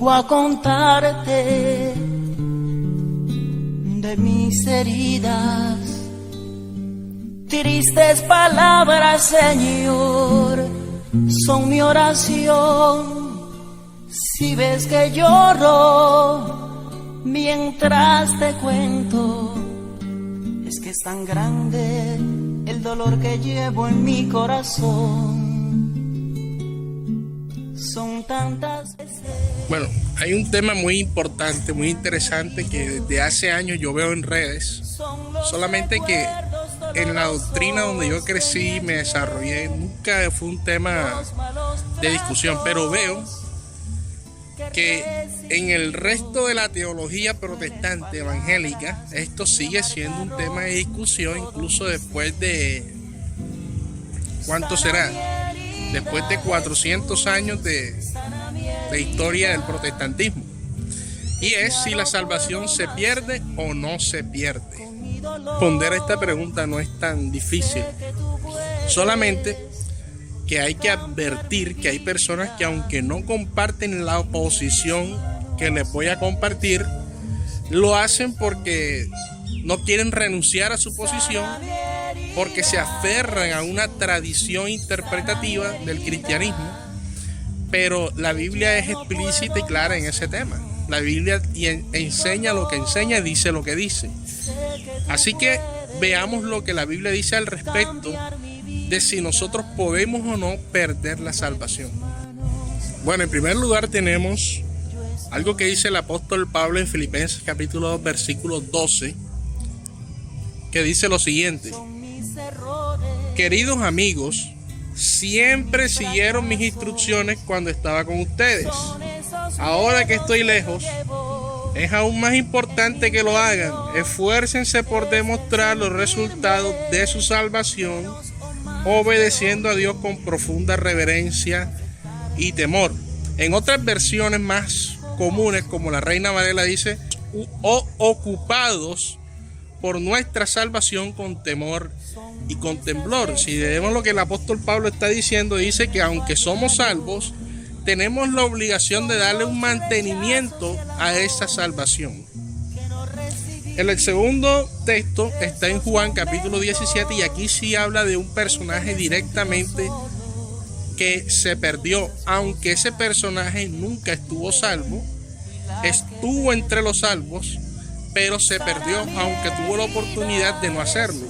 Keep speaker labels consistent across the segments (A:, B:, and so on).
A: Vengo a contarte de mis heridas, tristes palabras, Señor, son mi oración. Si ves que lloro mientras te cuento, es que es tan grande el dolor que llevo en mi corazón. Son tantas veces.
B: Bueno, hay un tema muy importante, muy interesante que desde hace años yo veo en redes, solamente que en la doctrina donde yo crecí, me desarrollé, nunca fue un tema de discusión, pero veo que en el resto de la teología protestante evangélica esto sigue siendo un tema de discusión, incluso después de ¿cuánto será? Después de 400 años de historia del protestantismo, y es si la salvación se pierde o no se pierde. Responder a esta pregunta no es tan difícil, solamente que hay que advertir que hay personas que, aunque no comparten la posición que les voy a compartir, lo hacen porque no quieren renunciar a su posición, porque se aferran a una tradición interpretativa del cristianismo. Pero la Biblia es explícita y clara en ese tema. La Biblia enseña lo que enseña y dice lo que dice. Así que veamos lo que la Biblia dice al respecto de si nosotros podemos o no perder la salvación. Bueno, en primer lugar tenemos algo que dice el apóstol Pablo en Filipenses capítulo 2, versículo 12, que dice lo siguiente: queridos amigos, siempre siguieron mis instrucciones cuando estaba con ustedes. Ahora que estoy lejos, es aún más importante que lo hagan. Esfuércense por demostrar los resultados de su salvación, obedeciendo a Dios con profunda reverencia y temor. En otras versiones más comunes, como la Reina Valera dice, ocupados por nuestra salvación con temor y con temblor. Si vemos lo que el apóstol Pablo está diciendo, dice que aunque somos salvos, tenemos la obligación de darle un mantenimiento a esa salvación. El segundo texto está en Juan capítulo 17, y aquí sí habla de un personaje directamente que se perdió, aunque ese personaje nunca estuvo salvo, estuvo entre los salvos, pero se perdió, aunque tuvo la oportunidad de no hacerlo.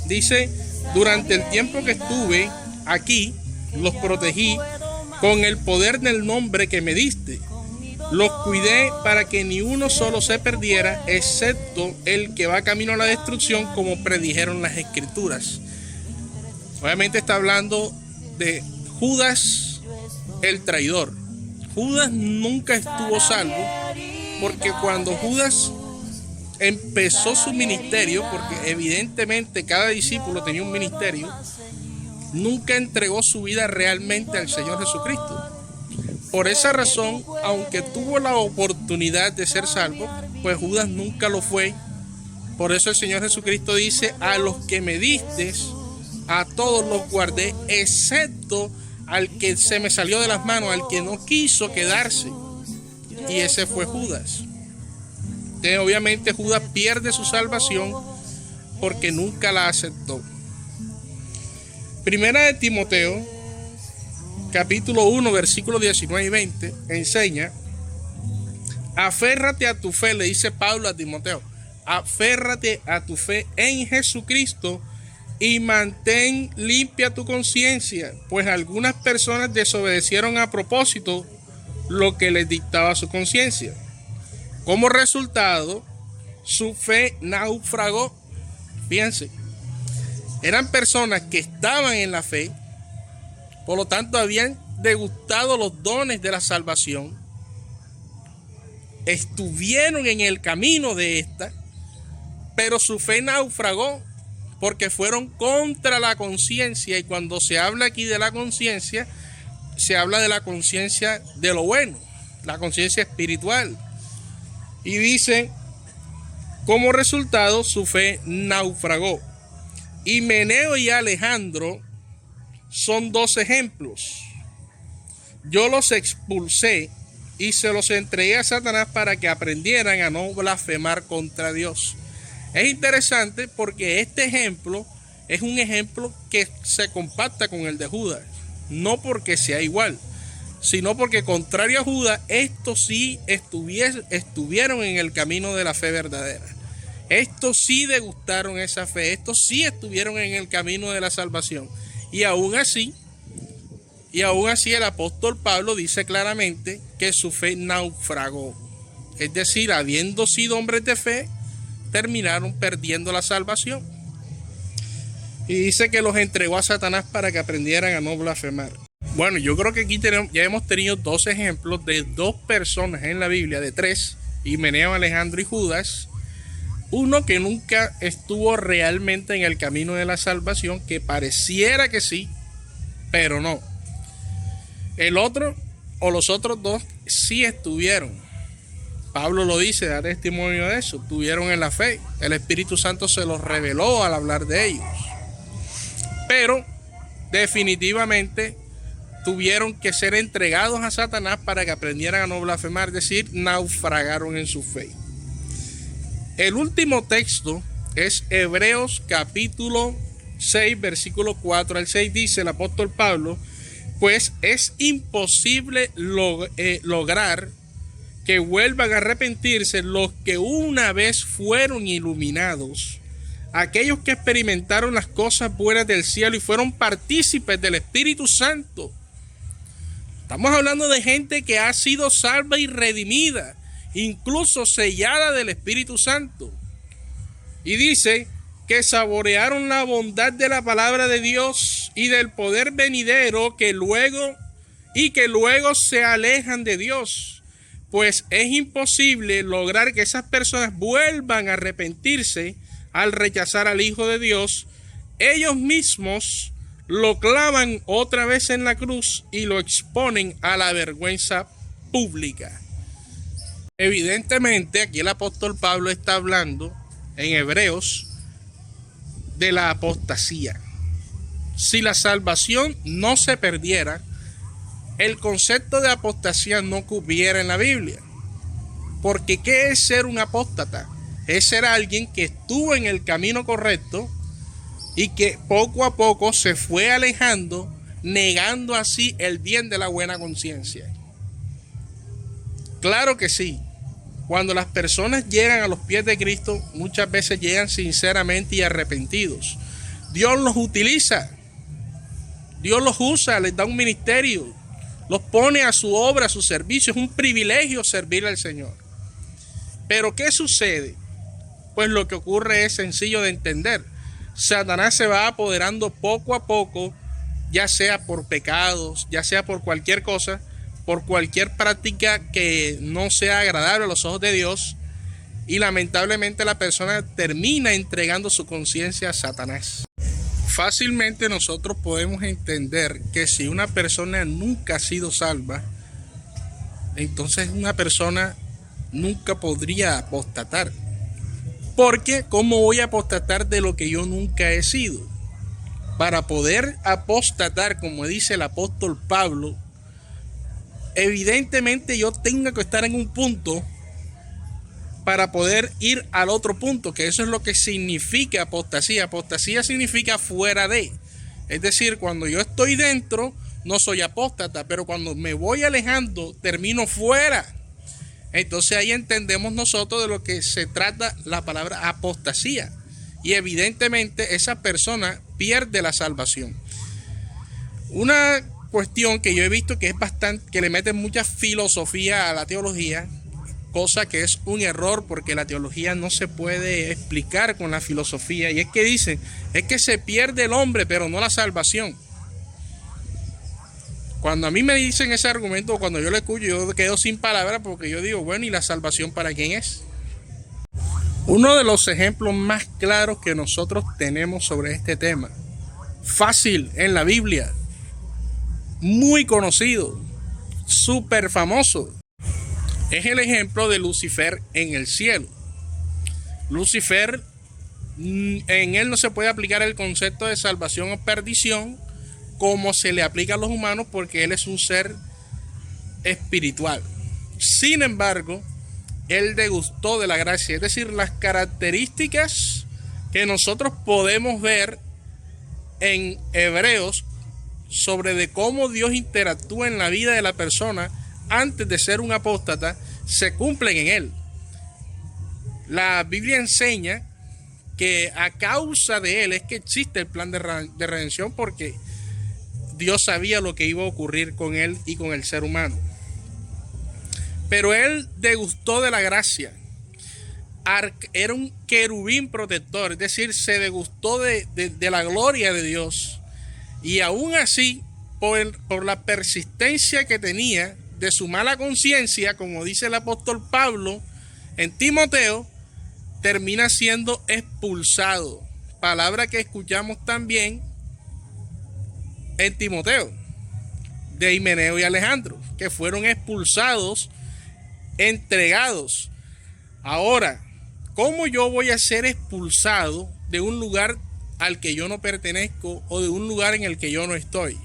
B: Dice: durante el tiempo que estuve aquí, los protegí con el poder del nombre que me diste. Los cuidé para que ni uno solo se perdiera, excepto el que va camino a la destrucción, como predijeron las escrituras. Obviamente está hablando de Judas el traidor. Judas nunca estuvo salvo, porque cuando Judas empezó su ministerio, porque evidentemente cada discípulo tenía un ministerio, nunca entregó su vida realmente al Señor Jesucristo. Por esa razón, aunque tuvo la oportunidad de ser salvo, pues Judas nunca lo fue. Por eso el Señor Jesucristo dice: a los que me diste, a todos los guardé, excepto al que se me salió de las manos, al que no quiso quedarse, y ese fue Judas. Entonces, obviamente Judas pierde su salvación porque nunca la aceptó. Primera de Timoteo capítulo 1, versículos 19 y 20 enseña: aférrate a tu fe, le dice Pablo a Timoteo, aférrate a tu fe en Jesucristo y mantén limpia tu conciencia, pues algunas personas desobedecieron a propósito lo que les dictaba su conciencia. Como resultado, su fe naufragó. Fíjense, eran personas que estaban en la fe, por lo tanto habían degustado los dones de la salvación, estuvieron en el camino de esta, pero su fe naufragó porque fueron contra la conciencia. Y cuando se habla aquí de la conciencia, se habla de la conciencia de lo bueno, la conciencia espiritual. Y dice: como resultado, su fe naufragó. Himeneo y Alejandro son dos ejemplos. Yo los expulsé y se los entregué a Satanás para que aprendieran a no blasfemar contra Dios. Es interesante porque este ejemplo es un ejemplo que se compacta con el de Judas, no porque sea igual, sino porque contrario a Judas, estos sí estuvieron en el camino de la fe verdadera. Estos sí degustaron esa fe, estos sí estuvieron en el camino de la salvación. Y aún así el apóstol Pablo dice claramente que su fe naufragó. Es decir, habiendo sido hombres de fe, terminaron perdiendo la salvación. Y dice que los entregó a Satanás para que aprendieran a no blasfemar. Bueno, yo creo que aquí ya hemos tenido dos ejemplos de dos personas en la Biblia, de tres, Himeneo, Alejandro y Judas. Uno que nunca estuvo realmente en el camino de la salvación, que pareciera que sí, pero no. El otro, o los otros dos, sí estuvieron. Pablo lo dice, da testimonio de eso. Estuvieron en la fe. El Espíritu Santo se los reveló al hablar de ellos. Pero definitivamente tuvieron que ser entregados a Satanás para que aprendieran a no blasfemar, es decir, naufragaron en su fe. El último texto es Hebreos capítulo 6, versículo 4 al 6, dice el apóstol Pablo: pues es imposible lograr que vuelvan a arrepentirse los que una vez fueron iluminados, aquellos que experimentaron las cosas buenas del cielo y fueron partícipes del Espíritu Santo. Estamos hablando de gente que ha sido salva y redimida, incluso sellada del Espíritu Santo. Y dice que saborearon la bondad de la palabra de Dios y del poder venidero, que luego se alejan de Dios. Pues es imposible lograr que esas personas vuelvan a arrepentirse al rechazar al Hijo de Dios. Ellos mismos lo clavan otra vez en la cruz y lo exponen a la vergüenza pública. Evidentemente, aquí el apóstol Pablo está hablando en Hebreos de la apostasía. Si la salvación no se perdiera, el concepto de apostasía no cupiera en la Biblia. Porque ¿qué es ser un apóstata? Es ser alguien que estuvo en el camino correcto y que poco a poco se fue alejando, negando así el bien de la buena conciencia. Claro que sí. Cuando las personas llegan a los pies de Cristo, muchas veces llegan sinceramente y arrepentidos. Dios los utiliza, Dios los usa, les da un ministerio, los pone a su obra, a su servicio. Es un privilegio servir al Señor. Pero ¿qué sucede? Pues lo que ocurre es sencillo de entender. Satanás se va apoderando poco a poco, ya sea por pecados, ya sea por cualquier cosa, por cualquier práctica que no sea agradable a los ojos de Dios, y lamentablemente la persona termina entregando su conciencia a Satanás. Fácilmente nosotros podemos entender que si una persona nunca ha sido salva, entonces una persona nunca podría apostatar. Porque ¿cómo voy a apostatar de lo que yo nunca he sido? Para poder apostatar, como dice el apóstol Pablo, evidentemente yo tengo que estar en un punto para poder ir al otro punto, que eso es lo que significa apostasía. Apostasía significa fuera de. Es decir, cuando yo estoy dentro, no soy apóstata, pero cuando me voy alejando, termino fuera. Entonces ahí entendemos nosotros de lo que se trata la palabra apostasía. Y evidentemente esa persona pierde la salvación. Una cuestión que yo he visto que es bastante, que le meten mucha filosofía a la teología, cosa que es un error porque la teología no se puede explicar con la filosofía. Y es que dicen, es que se pierde el hombre, pero no la salvación. Cuando a mí me dicen ese argumento, cuando yo lo escucho, yo quedo sin palabras porque yo digo, bueno, ¿y la salvación para quién es? Uno de los ejemplos más claros que nosotros tenemos sobre este tema, fácil en la Biblia, muy conocido, súper famoso, es el ejemplo de Lucifer en el cielo. Lucifer, en él no se puede aplicar el concepto de salvación o perdición como se le aplica a los humanos, porque él es un ser espiritual. Sin embargo, él degustó de la gracia, es decir, las características que nosotros podemos ver en Hebreos sobre de cómo Dios interactúa en la vida de la persona antes de ser un apóstata, se cumplen en él. La Biblia enseña que a causa de él es que existe el plan de redención, porque Dios sabía lo que iba a ocurrir con él y con el ser humano. Pero él degustó de la gracia. Era un querubín protector, es decir, se degustó de la gloria de Dios. Y aún así, por la persistencia que tenía de su mala conciencia, como dice el apóstol Pablo en Timoteo, termina siendo expulsado. Palabra que escuchamos también en Timoteo, de Himeneo y Alejandro, que fueron expulsados, entregados. Ahora, ¿cómo yo voy a ser expulsado de un lugar al que yo no pertenezco o de un lugar en el que yo no estoy?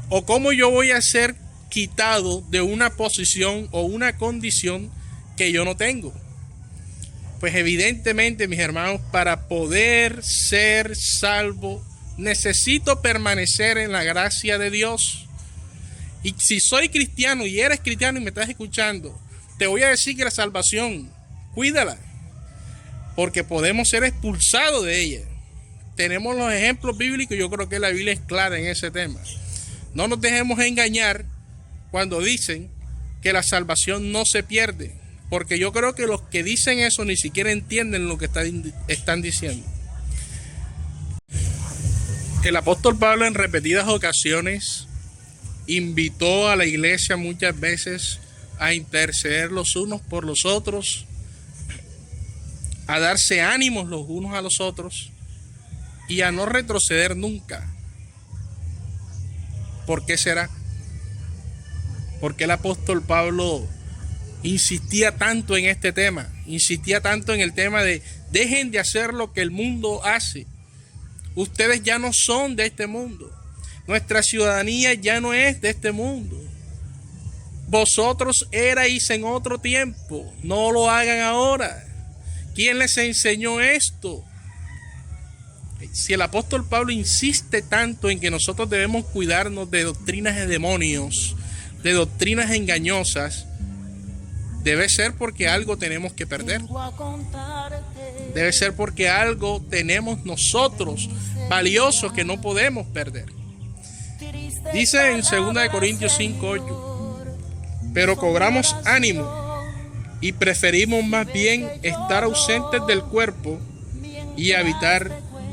B: ¿O cómo yo voy a ser quitado de una posición o una condición que yo no tengo? Pues evidentemente, mis hermanos, para poder ser salvo, necesito permanecer en la gracia de Dios. Y si soy cristiano y eres cristiano y me estás escuchando, te voy a decir que la salvación, cuídala, porque podemos ser expulsados de ella. Tenemos los ejemplos bíblicos, yo creo que la Biblia es clara en ese tema. No nos dejemos engañar cuando dicen que la salvación no se pierde, porque yo creo que los que dicen eso ni siquiera entienden lo que están diciendo. El apóstol Pablo en repetidas ocasiones invitó a la iglesia muchas veces a interceder los unos por los otros, a darse ánimos los unos a los otros y a no retroceder nunca. ¿Por qué será? ¿Por qué el apóstol Pablo insistía tanto en este tema? Insistía tanto en el tema de dejen de hacer lo que el mundo hace. Ustedes ya no son de este mundo. Nuestra ciudadanía ya no es de este mundo. Vosotros erais en otro tiempo. No lo hagan ahora. ¿Quién les enseñó esto? Si el apóstol Pablo insiste tanto en que nosotros debemos cuidarnos de doctrinas de demonios, de doctrinas engañosas, debe ser porque algo tenemos que perder. Debe ser porque algo tenemos nosotros valioso que no podemos perder. Dice en 2 Corintios 5:8, pero cobramos ánimo y preferimos más bien estar ausentes del cuerpo y habitar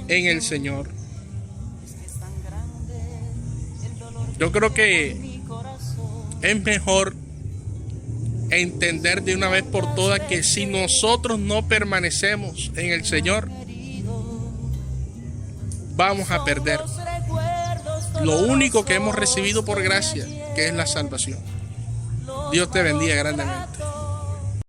B: en el Señor. Yo creo que es mejor entender de una vez por todas que si nosotros no permanecemos en el Señor, vamos a perder lo único que hemos recibido por gracia, que es la salvación. Dios te bendiga grandemente.